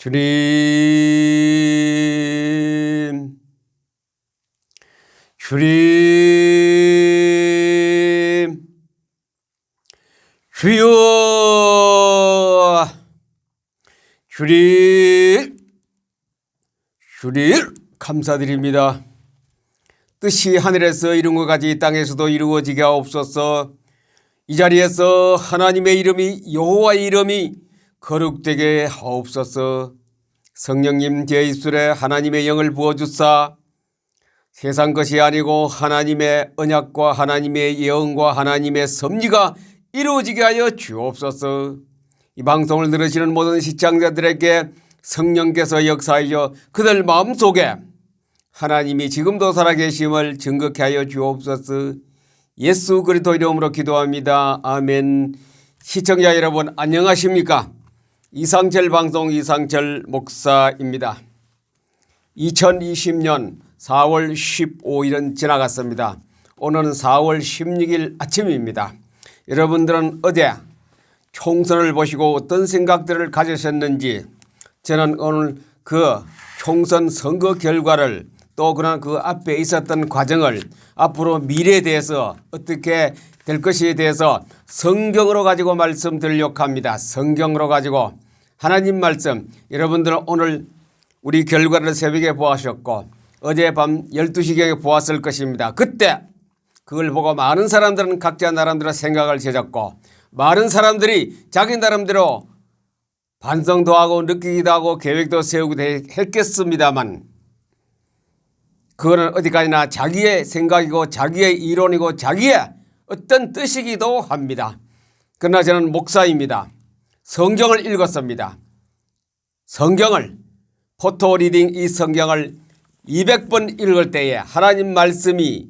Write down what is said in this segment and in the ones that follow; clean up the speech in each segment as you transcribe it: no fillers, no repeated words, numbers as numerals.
주님, 주님, 주여, 주님, 주님, 감사드립니다. 뜻이 하늘에서 이룬 것 같이 이 땅에서도 이루어지게 하옵소서. 이 자리에서 하나님의 이름이, 여호와의 이름이 거룩되게 하옵소서. 성령님 제 입술에 하나님의 영을 부어주사 세상 것이 아니고 하나님의 언약과 하나님의 예언과 하나님의 섭리가 이루어지게 하여 주옵소서. 이 방송을 들으시는 모든 시청자들에게 성령께서 역사하여 그들 마음속에 하나님이 지금도 살아계심을 증거케 하여 주옵소서. 예수 그리스도 이름으로 기도합니다. 아멘. 시청자 여러분 안녕하십니까? 이상철 방송 이상철 목사입니다. 2020년 4월 15일은 지나갔습니다. 오늘은 4월 16일 아침입니다. 여러분들은 어제 총선을 보시고 어떤 생각들을 가지셨는지, 저는 오늘 그 총선 선거 결과를 또 그런 그 앞에 있었던 과정을 앞으로 미래에 대해서 어떻게 될 것에 대해서 성경으로 가지고 말씀드리려고 합니다. 성경으로 가지고 하나님 말씀, 여러분들은 오늘 우리 결과를 새벽에 보았었고 어젯밤 12시경에 보았을 것입니다. 그때 그걸 보고 많은 사람들은 각자 나름대로 생각을 제작고 많은 사람들이 자기 나름대로 반성도 하고 느끼기도 하고 계획도 세우기도 했겠습니다만, 그거는 어디까지나 자기의 생각이고 자기의 이론이고 자기의 어떤 뜻이기도 합니다. 그러나 저는 목사입니다. 성경을 읽었습니다. 성경을 포토 리딩 이 성경을 200번 읽을 때에 하나님 말씀이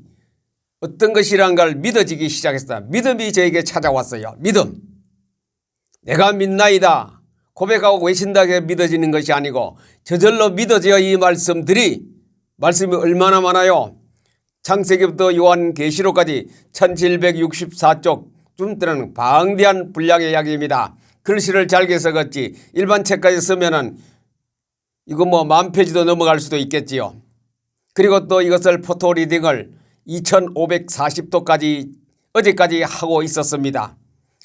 어떤 것이란 걸 믿어지기 시작했습니다. 믿음이 저에게 찾아왔어요. 믿음. 내가 믿나이다 고백하고 외친다게 믿어지는 것이 아니고 저절로 믿어져야 이 말씀이 얼마나 많아요. 창세기부터 요한계시록까지 1764쪽 쯤때는 방대한 분량의 이야기입니다. 글씨를 잘게 써갔지 일반 책까지 쓰면은 이거 뭐 10,000페이지도 넘어갈 수도 있겠지요. 그리고 또 이것을 포토 리딩을 2540도까지 어제까지 하고 있었습니다.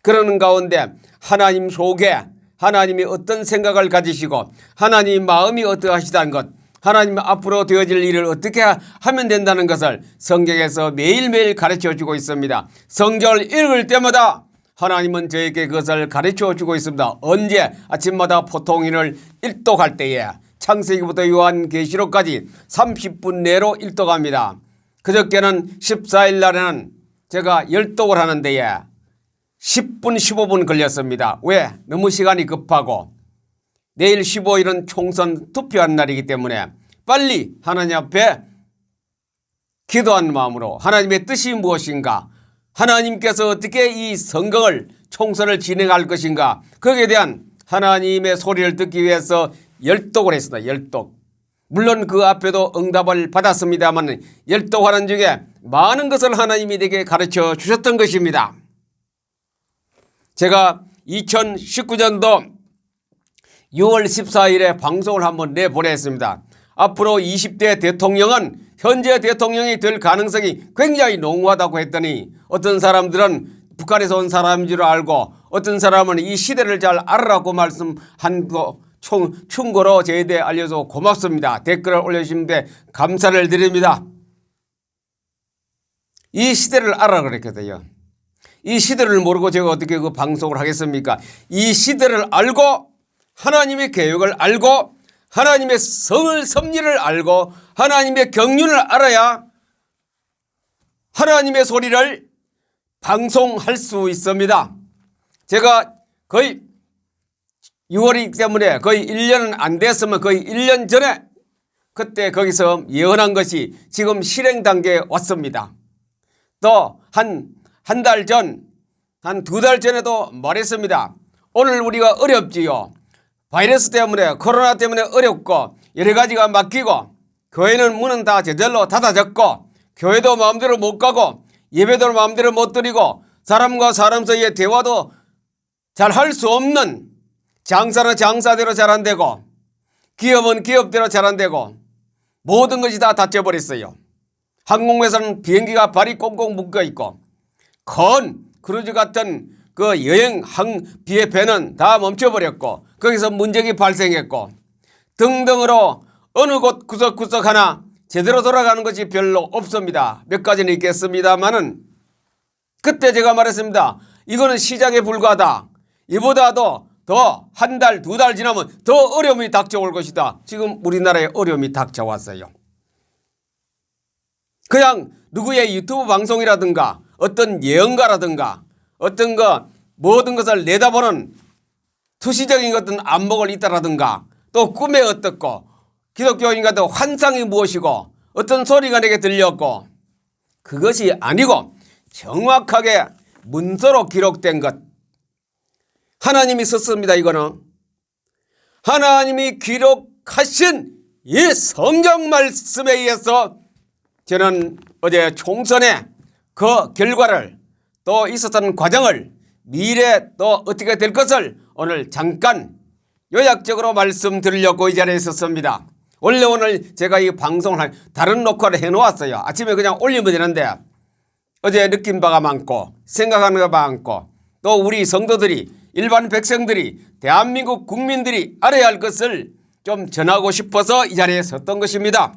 그러는 가운데 하나님 속에 하나님이 어떤 생각을 가지시고 하나님 마음이 어떠하시다는 것, 하나님 앞으로 되어질 일을 어떻게 하면 된다는 것을 성경에서 매일매일 가르쳐 주고 있습니다. 성경을 읽을 때마다 하나님은 저에게 그것을 가르쳐 주고 있습니다. 언제? 아침마다 포통인을 일독할 때에 창세기부터 요한계시록까지 30분 내로 일독합니다. 그저께는 14일 날에는 제가 열독을 하는 데에 10분 15분 걸렸습니다. 왜? 너무 시간이 급하고 내일 15일은 총선 투표한 날이기 때문에 빨리 하나님 앞에 기도한 마음으로 하나님의 뜻이 무엇인가, 하나님께서 어떻게 이 선거를 총선을 진행할 것인가, 거기에 대한 하나님의 소리를 듣기 위해서 열독을 했습니다. 열독. 물론 그 앞에도 응답을 받았습니다만 열독하는 중에 많은 것을 하나님이 내게 가르쳐 주셨던 것입니다. 제가 2019년도 6월 14일에 방송을 한번 내보냈습니다. 앞으로 20대 대통령은 현재 대통령이 될 가능성이 굉장히 농후하다고 했더니 어떤 사람들은 북한에서 온 사람인 줄 알고 어떤 사람은 이 시대를 잘 알으라고 말씀한 거 충고로 저에 대해 알려줘 고맙습니다. 댓글을 올려주시는데 감사를 드립니다. 이 시대를 알아 그랬거든요. 이 시대를 모르고 제가 어떻게 그 방송을 하겠습니까? 이 시대를 알고 하나님의 계획을 알고 하나님의 섭리를 알고 하나님의 경륜을 알아야 하나님의 소리를 방송할 수 있습니다. 제가 거의 6월이기 때문에 거의 1년은 안 됐으면 거의 1년 전에 그때 거기서 예언한 것이 지금 실행 단계에 왔습니다. 또 한 달 전, 한 2달 전에도 말했습니다. 오늘 우리가 어렵지요. 바이러스 때문에 코로나 때문에 어렵고 여러 가지가 막히고 교회는 문은 다 저절로 닫아졌고 교회도 마음대로 못 가고 예배도 마음대로 못 드리고 사람과 사람 사이의 대화도 잘 할 수 없는, 장사는 장사대로 잘 안 되고 기업은 기업대로 잘 안 되고 모든 것이 다 닫혀버렸어요. 항공회사는 비행기가 발이 꽁꽁 묶여 있고 큰 크루즈 같은 그 여행 항비의 배는 다 멈춰버렸고 거기서 문제가 발생했고 등등으로 어느 곳 구석구석 하나 제대로 돌아가는 것이 별로 없습니다. 몇 가지는 있겠습니다만은 그때 제가 말했습니다. 이거는 시작에 불과하다. 이보다도 더 한 달, 두 달 지나면 더 어려움이 닥쳐올 것이다. 지금 우리나라에 어려움이 닥쳐왔어요. 그냥 누구의 유튜브 방송이라든가 어떤 예언가라든가 어떤 모든 것을 내다보는 투시적인 어떤 안목을 있다라든가 또 꿈에 어떻고 기독교인과도 환상이 무엇이고 어떤 소리가 내게 들렸고 그것이 아니고 정확하게 문서로 기록된 것 하나님이 썼습니다. 이거는 하나님이 기록하신 이 성경 말씀에 의해서 저는 어제 총선의 그 결과를 또 있었던 과정을 미래 또 어떻게 될 것을 오늘 잠깐 요약적으로 말씀드리려고 이 자리에 있었습니다. 원래 오늘 제가 이 방송을 다른 녹화를 해놓았어요. 아침에 그냥 올리면 되는데 어제 느낀 바가 많고 생각하는 바가 많고 또 우리 성도들이 일반 백성들이 대한민국 국민들이 알아야 할 것을 좀 전하고 싶어서 이 자리에 섰던 것입니다.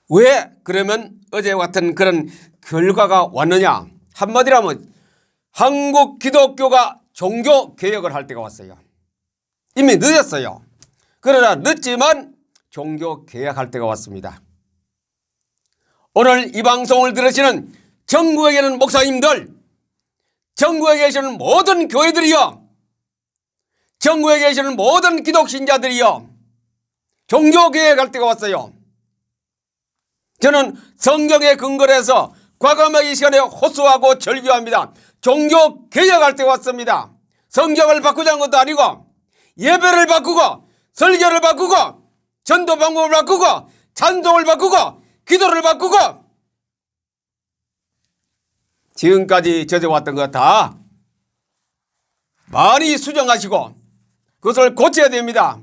왜 그러면 어제와 같은 그런 결과가 왔느냐. 한마디로 하면 한국 기독교가 종교개혁을 할 때가 왔어요. 이미 늦었어요. 그러나 늦지만 종교개혁할 때가 왔습니다. 오늘 이 방송을 들으시는 전국에 계시는 목사님들, 전국에 계시는 모든 교회들이요, 전국에 계시는 모든 기독신자들이요, 종교개혁할 때가 왔어요. 저는 성경에 근거를 해서 과감하게 이 시간에 호소하고 절규합니다. 종교개혁할 때가 왔습니다. 성경을 바꾸자는 것도 아니고 예배를 바꾸고 설교를 바꾸고 전도 방법을 바꾸고 찬송을 바꾸고 기도를 바꾸고 지금까지 젖어왔던 거 다 많이 수정하시고 그것을 고쳐야 됩니다.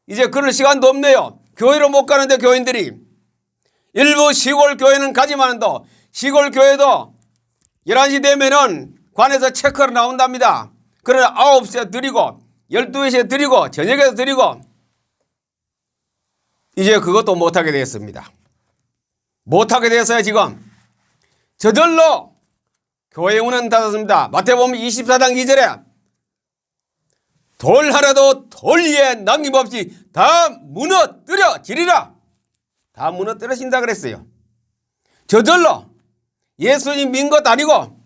이제 그럴 시간도 없네요. 교회로 못 가는데 교인들이 일부 시골 교회는 가지만도 시골 교회도 11시 되면은 관에서 체크하러 나온답니다. 그러나 9시에 드리고 12시에 드리고 저녁에 드리고 이제 그것도 못하게 되었습니다. 못하게 되었어요. 지금 저절로 교회 문은 닫았습니다. 마태복음 24장 2절에 돌 하나도 돌 위에 남김없이 다 무너뜨려지리라. 다 무너뜨려진다 그랬어요. 저절로 예수님 민 것 아니고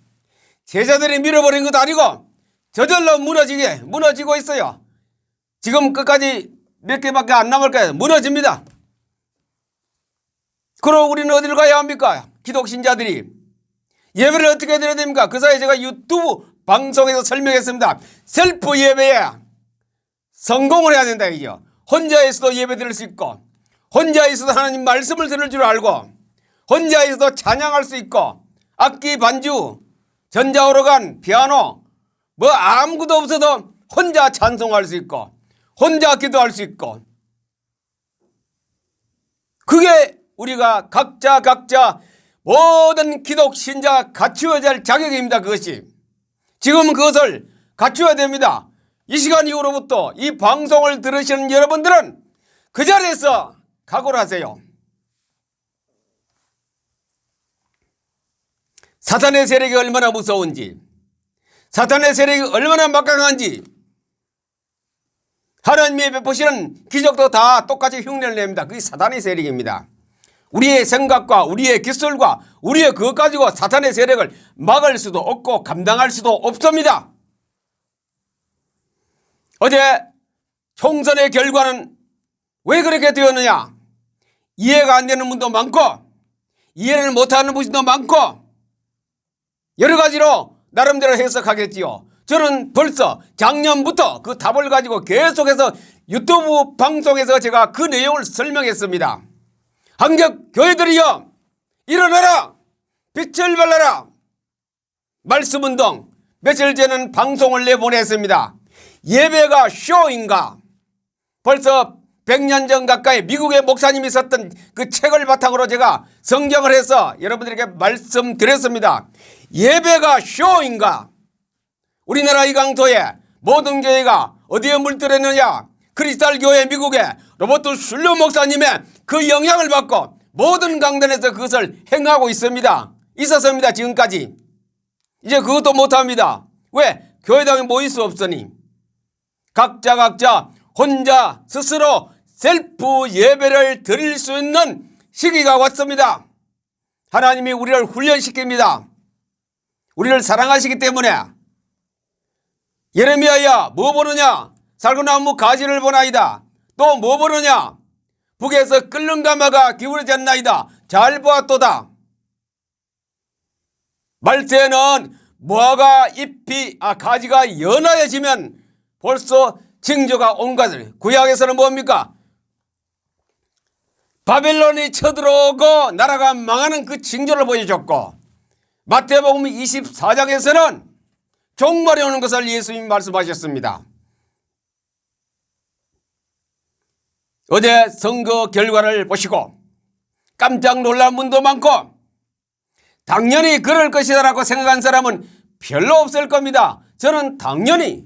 제자들이 밀어버린 것도 아니고 저절로 무너지고 있어요. 지금 끝까지 몇 개밖에 안 남을 거예요. 무너집니다. 그럼 우리는 어디를 가야 합니까? 기독신자들이 예배를 어떻게 드려야 됩니까? 그 사이에 제가 유튜브 방송에서 설명했습니다. 셀프 예배에 성공을 해야 된다 이죠. 혼자 있어도 예배 드릴 수 있고 혼자 있어도 하나님 말씀을 들을 줄 알고 혼자 있어도 찬양할 수 있고 악기 반주 전자오르간 피아노 뭐 아무것도 없어도 혼자 찬송할 수 있고 혼자 기도할 수 있고 그게 우리가 각자 모든 기독 신자가 갖추어야 할 자격입니다. 그것이 지금은 그것을 갖추어야 됩니다. 이 시간 이후로부터 이 방송을 들으시는 여러분들은 그 자리에서 각오를 하세요. 사탄의 세력이 얼마나 무서운지 사탄의 세력이 얼마나 막강한지 하나님이 베푸시는 기적도 다 똑같이 흉내를 냅니다. 그게 사탄의 세력입니다. 우리의 생각과 우리의 기술과 우리의 그것 가지고 사탄의 세력을 막을 수도 없고 감당할 수도 없습니다. 어제 총선의 결과는 왜 그렇게 되었느냐? 이해가 안 되는 분도 많고 이해를 못하는 분도 많고 여러 가지로 나름대로 해석하겠지요. 저는 벌써 작년부터 그 답을 가지고 계속해서 유튜브 방송에서 제가 그 내용을 설명했습니다. 한국 교회들이여 일어나라, 빛을 발라라. 말씀운동 며칠 전에는 방송을 내보냈습니다. 예배가 쇼인가? 벌써 100년 전 가까이 미국의 목사님이 썼던 그 책을 바탕으로 제가 성경을 해서 여러분들에게 말씀드렸습니다. 예배가 쇼인가? 우리나라 이 강토에 모든 교회가 어디에 물들었느냐? 크리스탈 교회 미국의 로버트 슐러 목사님의 그 영향을 받고 모든 강단에서 그것을 행하고 있었습니다. 지금까지. 이제 그것도 못합니다. 왜? 교회당에 모일 수 없으니. 각자 혼자 스스로 셀프 예배를 드릴 수 있는 시기가 왔습니다. 하나님이 우리를 훈련시킵니다. 우리를 사랑하시기 때문에. 예레미야야 뭐 보느냐? 살구나무 가지를 보나이다. 또 뭐 보느냐? 북에서 끓는 가마가 기울어졌나이다. 잘 보았도다. 말세에는 무화과 잎이 가지가 연하여지면 벌써 징조가 온 것을. 구약에서는 뭡니까? 바벨론이 쳐들어오고 나라가 망하는 그 징조를 보여줬고, 마태복음 24장에서는 종말이 오는 것을 예수님이 말씀하셨습니다. 어제 선거 결과를 보시고 깜짝 놀란 분도 많고 당연히 그럴 것이다라고 생각한 사람은 별로 없을 겁니다. 저는 당연히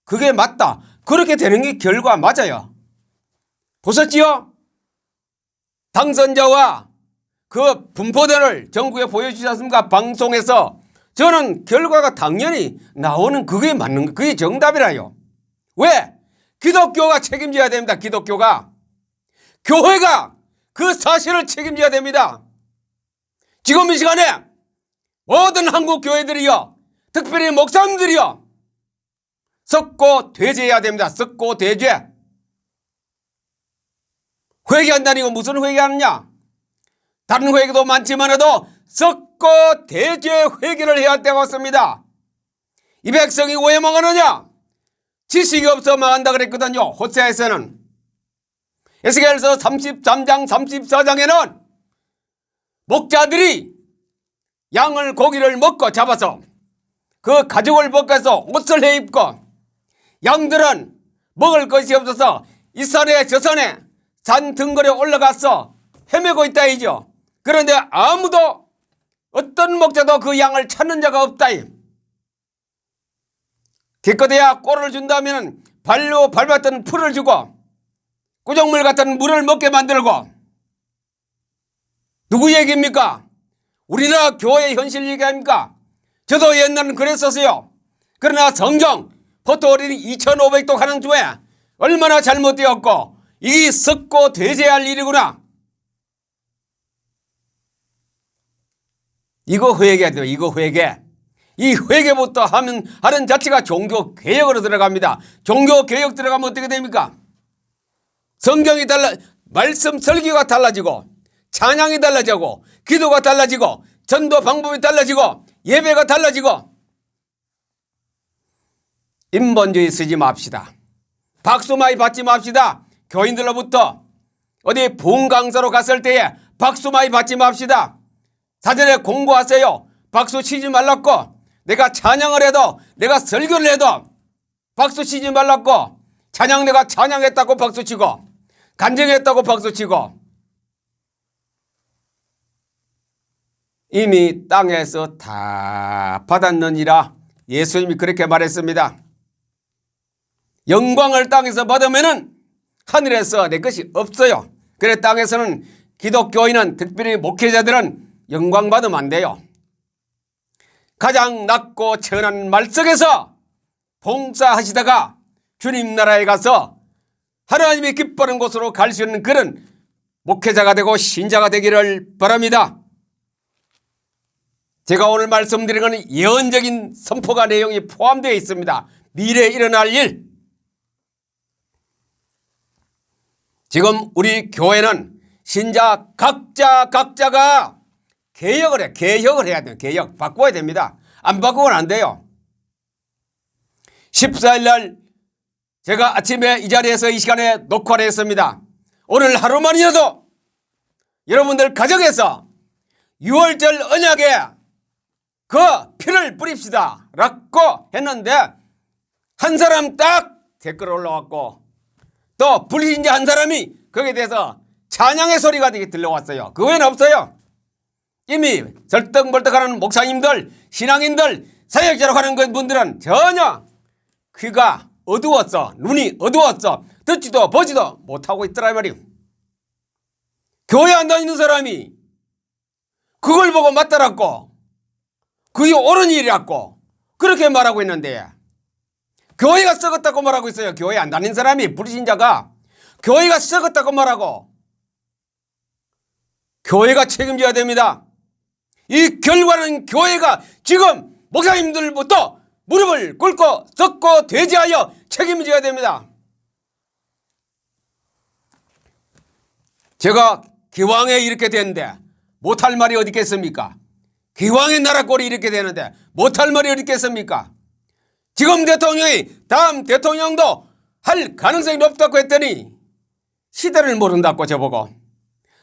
그게 맞다. 그렇게 되는 게 결과 맞아요. 보셨지요? 당선자와 그 분포대를 전국에 보여주지 않습니까? 방송에서. 저는 결과가 당연히 나오는 그게 맞는 거, 그게 정답이라요. 왜? 기독교가 책임져야 됩니다. 기독교가. 교회가 그 사실을 책임져야 됩니다. 지금 이 시간에 모든 한국 교회들이요, 특별히 목사님들이요, 썩고 대죄해야 됩니다. 썩고 대죄. 회개한다니 이거 무슨 회개하느냐? 다른 회개도 많지만도 썩고 대죄 회개를 해야 할 때가 왔습니다. 이 백성이 왜 망하느냐? 지식이 없어 망한다 그랬거든요. 호세아에서는. 에스겔서 33장 34장에는 목자들이 양을 고기를 먹고 잡아서 그 가죽을 벗겨서 옷을 해 입고, 양들은 먹을 것이 없어서 이 산에 저 산에 산 등거리에 올라가서 헤매고 있다 이죠. 그런데 아무도, 어떤 목자도 그 양을 찾는 자가 없다. 기껏해야 꼴을 준다면 발로 밟았던 풀을 주고 구정물 같은 물을 먹게 만들고. 누구 얘기입니까? 우리나라 교회 현실 얘기합니까? 저도 옛날엔 그랬었어요. 그러나 성경 포토어린이 2500도 하는 중에 얼마나 잘못되었고 이게 썩고 되제할 일이구나. 이거 회개해야 돼요. 이거 회개. 이 회개부터 하는 자체가 종교개혁으로 들어갑니다. 종교개혁 들어가면 어떻게 됩니까? 성경이 말씀 설교가 달라지고, 찬양이 달라지고, 기도가 달라지고, 전도 방법이 달라지고, 예배가 달라지고. 인본주의 쓰지 맙시다. 박수 많이 받지 맙시다. 교인들로부터 어디 부흥 강사로 갔을 때에 박수 많이 받지 맙시다. 사전에 공부하세요. 박수 치지 말라고. 내가 찬양을 해도, 내가 설교를 해도 박수 치지 말라고. 찬양 내가 찬양했다고 박수치고, 간증했다고 박수치고. 이미 땅에서 다 받았느니라. 예수님이 그렇게 말했습니다. 영광을 땅에서 받으면은 하늘에서 내 것이 없어요. 그래 땅에서는 기독교인은, 특별히 목회자들은 영광 받으면 안 돼요. 가장 낮고 천한 말석에서 봉사하시다가 주님 나라에 가서 하나님이 기뻐하는 곳으로 갈 수 있는 그런 목회자가 되고 신자가 되기를 바랍니다. 제가 오늘 말씀드린 것은 예언적인 선포가 내용이 포함되어 있습니다. 미래에 일어날 일. 지금 우리 교회는 신자 각자가 개혁을 해야 돼요. 개혁. 바꿔야 됩니다. 안 바꾸면 안 돼요. 14일 날 제가 아침에 이 자리에서 이 시간에 녹화를 했습니다. 오늘 하루만이라도 여러분들 가정에서 6월절 언약에 그 피를 뿌립시다 라고 했는데 한 사람 딱 댓글 올라왔고 또 불신자 한 사람이 거기에 대해서 찬양의 소리가 들려왔어요. 그 외에는 없어요. 이미 절떡벌떡하는 목사님들, 신앙인들, 사역자로 하는 분들은 전혀 귀가 어두웠어. 눈이 어두웠어. 듣지도 보지도 못하고 있더라 이 말이에요. 교회 안 다니는 사람이 그걸 보고 맞다랐고 그게 옳은 일이라고 그렇게 말하고 있는데 교회가 썩었다고 말하고 있어요. 교회 안 다니는 사람이 불신자가 교회가 썩었다고 말하고 교회가 책임져야 됩니다. 이 결과는 교회가 지금 목사님들부터 무릎을 꿇고 썩고 돼지하여 책임져야 됩니다. 제가 기왕에 이렇게 되는데 못할 말이 어디 있겠습니까? 기왕의 나라 꼴이 이렇게 되는데 못할 말이 어디 있겠습니까? 지금 대통령이 다음 대통령도 할 가능성이 높다고 했더니 시대를 모른다고 저보고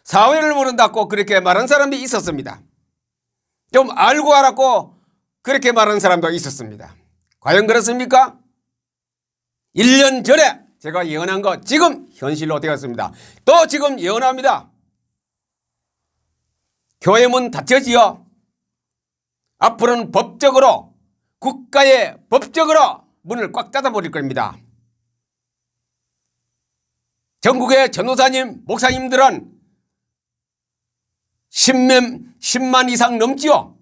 사회를 모른다고 그렇게 말한 사람이 있었습니다. 좀 알고 알았고 그렇게 말하는 사람도 있었습니다. 과연 그렇습니까? 1년 전에 제가 예언한 거 지금 현실로 되었습니다. 또 지금 예언합니다. 교회 문 닫혀지요. 앞으로는 법적으로 국가의 법적으로 문을 꽉 닫아버릴 겁니다. 전국의 전도사님, 목사님들은 10만 이상 넘지요.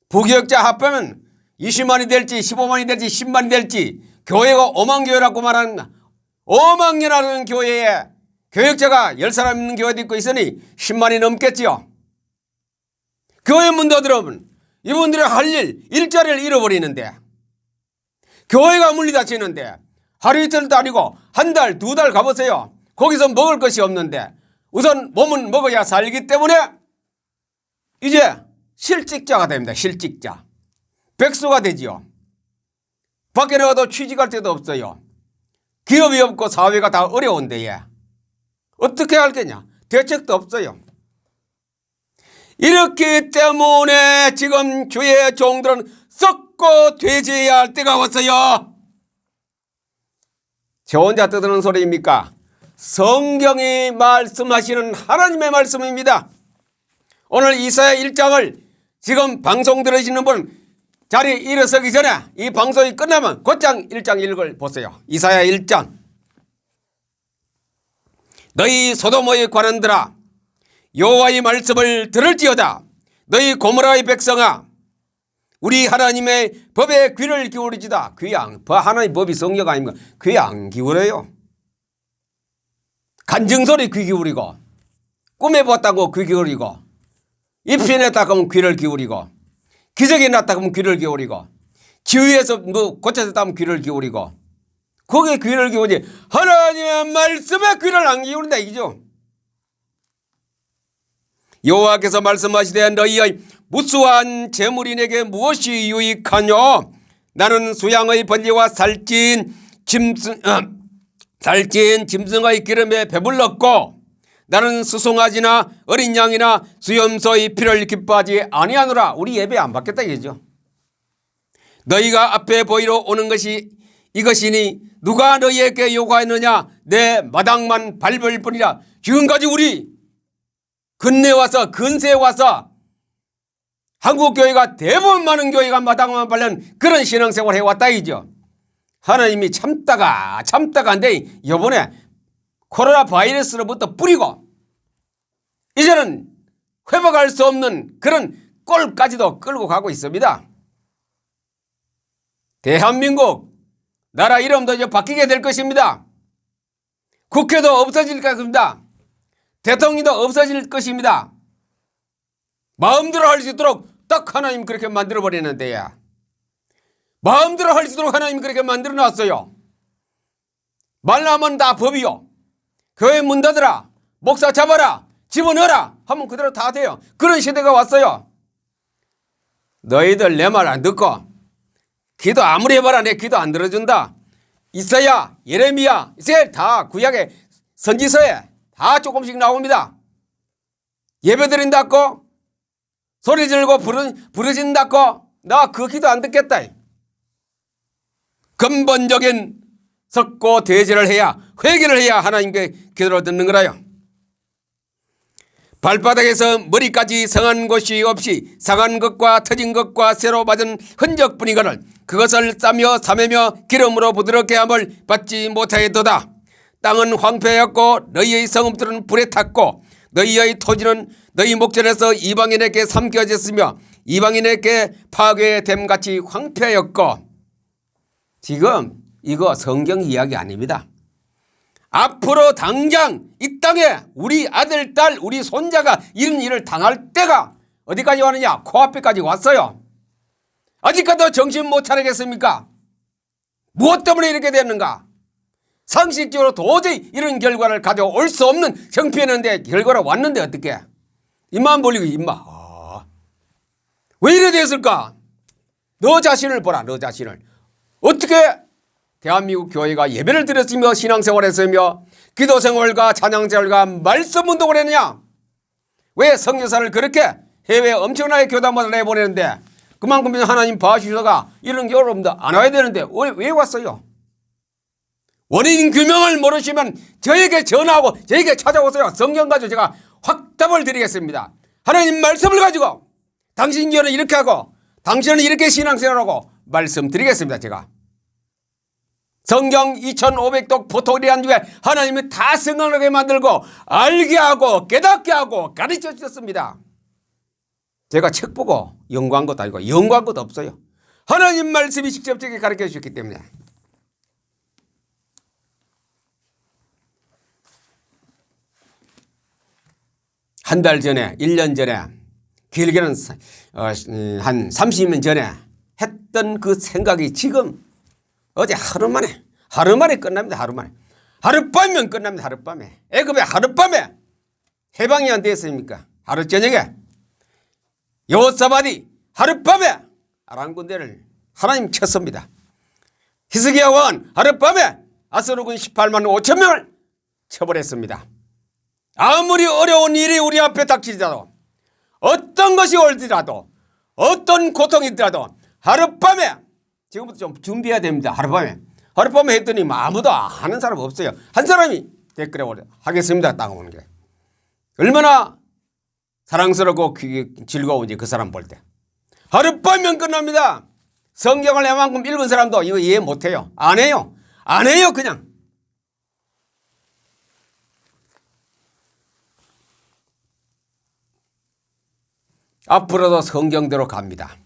부교역자 합하면 20만이 될지 15만이 될지 10만이 될지 교회가 5만 교회라고 말하는 5만 개라는 교회에 교역자가 10사람 있는 교회도 있고 있으니 10만이 넘겠지요. 교회 문 닫으면 이분들이 할 일자리를 잃어버리는데 교회가 문이 닫히는데 하루 이틀도 아니고 한 달, 두 달 가보세요. 거기서 먹을 것이 없는데 우선 몸은 먹어야 살기 때문에 이제 실직자가 됩니다. 실직자. 백수가 되지요. 밖에 나가도 취직할 데도 없어요. 기업이 없고 사회가 다 어려운데 어떻게 할겠냐. 대책도 없어요. 이렇기 때문에 지금 주의 종들은 썩고 돼지해야 할 때가 왔어요. 저 혼자 떠드는 소리입니까? 성경이 말씀하시는 하나님의 말씀입니다. 오늘 이사야 1장을 지금 방송 들으시는 분 자리에 일어서기 전에 이 방송이 끝나면 곧장 1장 읽어보세요. 이사야 1장. 너희 소돔의 관원들아 여호와의 말씀을 들을지어다. 너희 고모라의 백성아 우리 하나님의 법에 귀를 기울이지다. 하나님의 법이 성경 아닙니까? 귀 안 기울여요. 간증소리 귀 기울이고 꿈에 봤다고 귀 기울이고 입시 냈다고 하면 귀를 기울이고 기적이 났다고 하면 귀를 기울이고 지위에서 고쳐졌다 하면 귀를 기울이고 거기에 귀를 기울이지 하나님의 말씀에 귀를 안 기울인다 이거죠. 여호와께서 말씀하시되 너희의 무수한 재물이 내게 무엇이 유익하뇨? 나는 수양의 번제와 살찐 짐승의 기름에 배불렀고 나는 수송아지나 어린 양이나 수염소의 피를 기뻐하지 아니하노라. 우리 예배 안 받겠다 이거죠. 너희가 앞에 보이러 오는 것이 이것이니 누가 너희에게 요구하였느냐? 내 마당만 밟을 뿐이라. 지금까지 우리 근세에 와서 한국 교회가 대부분 많은 교회가 마당만 밟는 그런 신앙생활을 해왔다 이죠. 하나님이 참다가 한데 이번에 코로나 바이러스로부터 뿌리고 이제는 회복할 수 없는 그런 꼴까지도 끌고 가고 있습니다. 대한민국 나라 이름도 이제 바뀌게 될 것입니다. 국회도 없어질 것입니다. 대통령도 없어질 것입니다. 마음대로 할 수 있도록 딱 하나님 그렇게 만들어 버리는데 마음대로 할 수 있도록 하나님 그렇게 만들어 놨어요. 말하면 다 법이요. 교회 문 닫으라, 목사 잡아라, 집어넣어라 하면 그대로 다 돼요. 그런 시대가 왔어요. 너희들 내 말 안 듣고 기도 아무리 해봐라 내 기도 안 들어준다. 이사야, 예레미야, 이스라엘 다 구약의 선지서에 다 조금씩 나옵니다. 예배 드린다고 소리 지르고 부르진다고 나 그 기도 안 듣겠다. 근본적인 석고 대제를 해야, 회개를 해야 하나님께 기도를 듣는 거라요. 발바닥에서 머리까지 성한 곳이 없이 상한 것과 터진 것과 새로 맞은 흔적뿐이거늘 그것을 싸며 사매며 기름으로 부드럽게 함을 받지 못하였도다. 땅은 황폐하였고 너희의 성읍들은 불에 탔고 너희의 토지는 너희 목전에서 이방인에게 삼켜졌으며 이방인에게 파괴됨같이 황폐하였고. 지금 이거 성경 이야기 아닙니다. 앞으로 당장 이 땅에 우리 아들, 딸, 우리 손자가 이런 일을 당할 때가 어디까지 왔느냐? 코앞에까지 왔어요. 아직까지도 정신 못 차리겠습니까? 무엇 때문에 이렇게 됐는가? 상식적으로 도저히 이런 결과를 가져올 수 없는 형편인데 결과로 왔는데 어떻게? 입만 벌리고 입만. 왜 이래 됐을까? 너 자신을 보라. 너 자신을. 어떻게 대한민국 교회가 예배를 드렸으며 신앙생활을 했으며 기도생활과 찬양생활과 말씀운동을 했느냐? 왜 성교사를 그렇게 해외에 엄청나게 교단마다 내보내는데 그만큼 하나님 봐주셔가 이런 게 여러분들 안 와야 되는데 왜 왔어요? 원인 규명을 모르시면 저에게 전화하고 저에게 찾아오세요. 성경 가지고 제가 확답을 드리겠습니다. 하나님 말씀을 가지고 당신 교회는 이렇게 하고 당신은 이렇게 신앙생활하고 말씀드리겠습니다. 제가 성경 2500독 포토리안 중에 하나님이 다 생각나게 만들고 알게 하고 깨닫게 하고 가르쳐 주셨습니다. 제가 책 보고 연구한 것도 아니고 연구한 것도 없어요. 하나님 말씀이 직접적으로 가르쳐 주셨기 때문에. 한 달 전에 1년 전에 길게는 한 30년 전에 했던 그 생각이 지금 어제 하루 만에 끝납니다. 하루 만에. 하룻밤이면 끝납니다. 하룻밤에. 애굽에 하룻밤에 해방이 안 됐습니까? 하루 저녁에 여호사밧이 하룻밤에 아람 군대를 하나님 쳤습니다. 히스기야 왕은 하룻밤에 아수르군 18만 5천 명을 쳐버렸습니다. 아무리 어려운 일이 우리 앞에 닥치더라도 어떤 것이 올지라도 어떤 고통이 있더라도 하룻밤에 지금부터 좀 준비해야 됩니다. 하룻밤에 했더니 아무도 하는 사람 없어요. 한 사람이 댓글에 하겠습니다. 딱 오는 게 얼마나 사랑스럽고 즐거운지 그 사람 볼 때. 하룻밤이면 끝납니다. 성경을 이만큼 읽은 사람도 이거 이해 못해요. 안 해요. 안 해요 그냥. 앞으로도 성경대로 갑니다.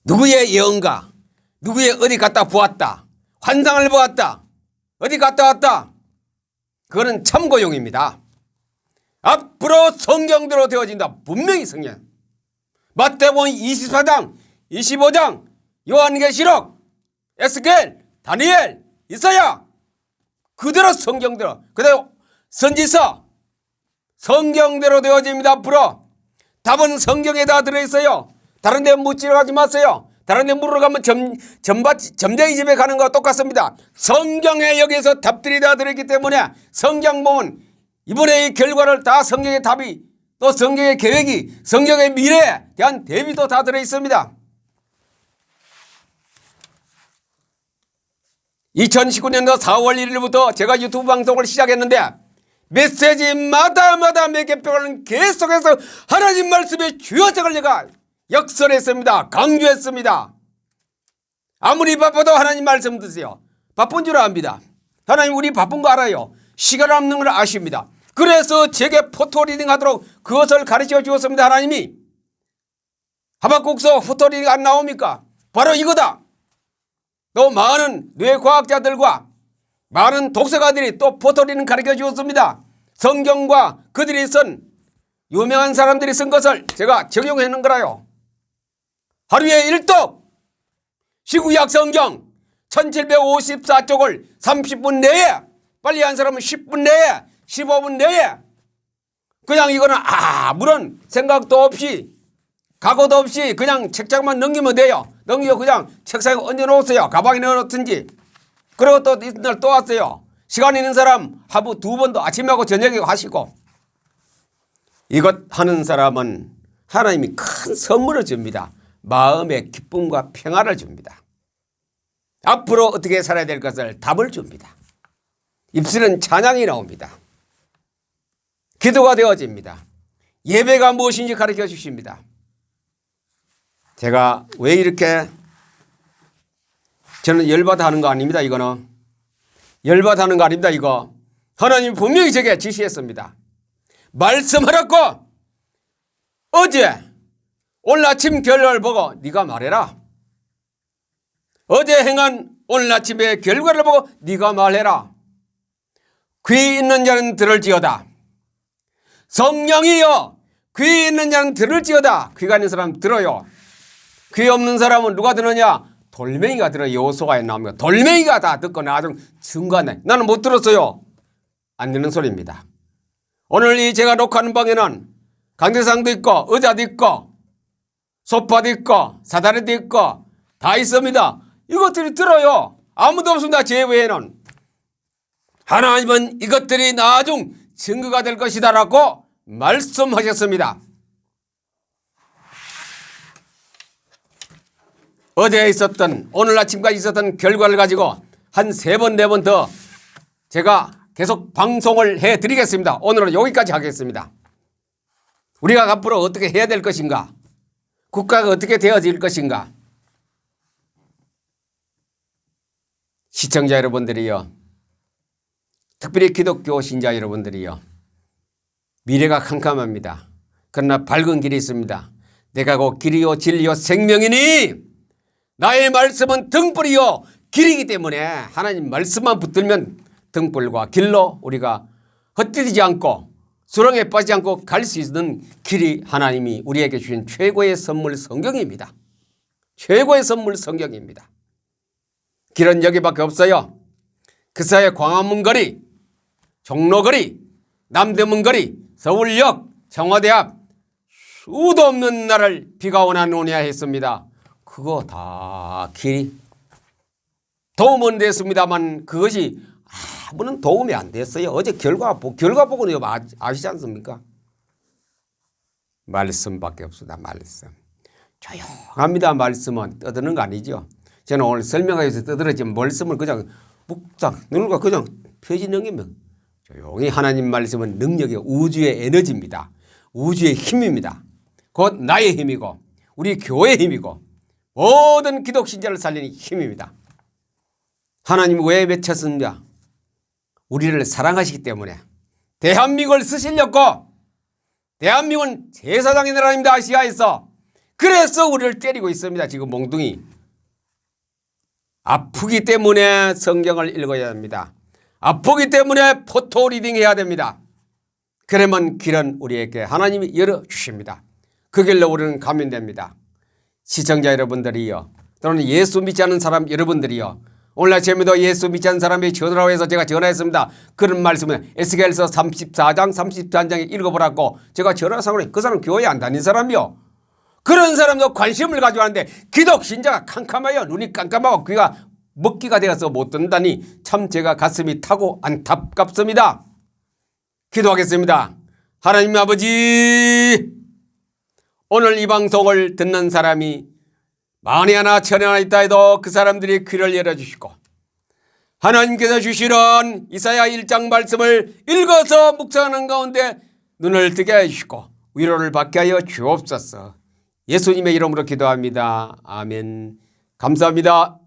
누구의 예언가, 누구의 어디 갔다 보았다, 환상을 보았다, 어디 갔다 왔다, 그거는 참고용입니다. 앞으로 성경대로 되어진다. 분명히 성경. 마태복음 24장, 25장, 요한계시록, 에스겔, 다니엘, 이사야 그대로 성경대로, 그대로 선지서 성경대로 되어집니다. 앞으로 답은 성경에 다 들어있어요. 다른 데 묻지러 가지 마세요. 다른 데 물으러 가면 점쟁이 집에 가는 거와 똑같습니다. 성경에 여기에서 답들이 다 들어있기 때문에 성경 보면 이번에의 결과를 다 성경의 답이 또 성경의 계획이 성경의 미래에 대한 대비도 다 들어있습니다. 2019년도 4월 1일부터 제가 유튜브 방송을 시작했는데 메시지마다 몇 개표는 계속해서 하나님 말씀의 주요책을 제가 역설했습니다. 강조했습니다. 아무리 바빠도 하나님 말씀 드세요. 바쁜 줄 압니다. 하나님 우리 바쁜 거 알아요. 시간 없는 걸 아십니다. 그래서 제게 포토리딩 하도록 그것을 가르쳐 주었습니다. 하나님이. 하박국서 포토리딩 안 나옵니까? 바로 이거다. 또 많은 뇌과학자들과 많은 독서가들이 또 포토리딩 가르쳐 주었습니다. 성경과 그들이 쓴 유명한 사람들이 쓴 것을 제가 적용해 놓은 거라요. 하루에 1독 시구약 성경 1754쪽을 30분 내에, 빨리 한 사람은 10분 내에, 15분 내에, 그냥 이거는 아무런 생각도 없이 각오도 없이 그냥 책장만 넘기면 돼요. 넘기고 그냥 책상에 얹어놓으세요. 가방에 넣어놓든지. 그리고 또 이튿날 또 왔어요. 시간 있는 사람 하루 2번도 아침하고 저녁에 하시고. 이것 하는 사람은 하나님이 큰 선물을 줍니다. 마음의 기쁨과 평화를 줍니다. 앞으로 어떻게 살아야 될 것을 답을 줍니다. 입술은 찬양이 나옵니다. 기도가 되어집니다. 예배가 무엇인지 가르쳐 주십니다. 제가 왜 이렇게 저는 열받아 하는 거 아닙니다. 이거는 열받아 하는 거 아닙니다. 이거 하나님 분명히 제게 지시했습니다. 말씀하라고. 어제 오늘 아침 결과를 보고 네가 말해라. 어제 행한 오늘 아침의 결과를 보고 네가 말해라. 귀 있는 자는 들을지어다. 성령이여 귀 있는 자는 들을지어다. 귀가 있는 사람 들어요. 귀 없는 사람은 누가 들으냐? 돌멩이가 들어요. 여호수아에 나오면 돌멩이가 다 듣고 나중 증거하네. 나는 못 들었어요. 안 듣는 소리입니다. 오늘 이 제가 녹화하는 방에는 강대상도 있고 의자도 있고 소파도 있고 사다리도 있고 다 있습니다. 이것들이 들어요. 아무도 없습니다. 제 외에는. 하나님은 이것들이 나중 증거가 될 것이다라고 말씀하셨습니다. 어제 있었던 오늘 아침까지 있었던 결과를 가지고 한 3번 4번 더 제가 계속 방송을 해드리겠습니다. 오늘은 여기까지 하겠습니다. 우리가 앞으로 어떻게 해야 될 것인가? 국가가 어떻게 되어질 것인가? 시청자 여러분들이요, 특별히 기독교 신자 여러분들이요, 미래가 캄캄합니다. 그러나 밝은 길이 있습니다. 내가 곧 길이요 진리요 생명이니 나의 말씀은 등불이요 길이기 때문에 하나님 말씀만 붙들면 등불과 길로 우리가 헛디디지 않고 수렁에 빠지지 않고 갈 수 있는 길이 하나님이 우리에게 주신 최고의 선물 성경입니다. 최고의 선물 성경입니다. 길은 여기밖에 없어요. 그 사이에 광화문 거리, 종로거리, 남대문 거리, 서울역, 청와대 앞 수도 없는 날을 비가 오나 오냐 했습니다. 그거 다 길이 도움은 됐습니다만 그것이 아무런 도움이 안 됐어요. 어제 결과 보고는 아시지 않습니까? 말씀밖에 없습니다. 말씀. 조용합니다. 말씀은 떠드는 거 아니죠. 저는 오늘 설명하기 위해서 떠들었지만 말씀을 그냥 묵상 눈과 그냥 펴지 넘기면 조용히 하나님 말씀은 능력이 우주의 에너지입니다. 우주의 힘입니다. 곧 나의 힘이고 우리 교회의 힘이고 모든 기독신자를 살리는 힘입니다. 하나님 왜 외쳤습니까? 우리를 사랑하시기 때문에 대한민국을 쓰시려고. 대한민국은 제사장의 나라입니다. 아시아에서. 그래서 우리를 때리고 있습니다. 지금 몽둥이. 아프기 때문에 성경을 읽어야 합니다. 아프기 때문에 포토 리딩 해야 됩니다. 그러면 길은 우리에게 하나님이 열어주십니다. 그 길로 우리는 가면 됩니다. 시청자 여러분들이요, 또는 예수 믿지 않는 사람 여러분들이요, 오늘 아침에도 예수 믿지 않는 사람이 전화로 해서 제가 전화했습니다. 그런 말씀은 에스겔서 34장 33장에 읽어보라고 제가 전화해서 그 사람 교회 안 다닌 사람이요. 그런 사람도 관심을 가지고 하는데 기독신자가 캄캄하여 눈이 깜깜하고 귀가 먹기가 되어서 못 듣는다니 참 제가 가슴이 타고 안타깝습니다. 기도하겠습니다. 하나님 아버지, 오늘 이 방송을 듣는 사람이 만에 하나 천에 하나 있다 해도 그 사람들이 귀를 열어주시고 하나님께서 주시는 이사야 1장 말씀을 읽어서 묵상하는 가운데 눈을 뜨게 해주시고 위로를 받게 하여 주옵소서. 예수님의 이름으로 기도합니다. 아멘. 감사합니다.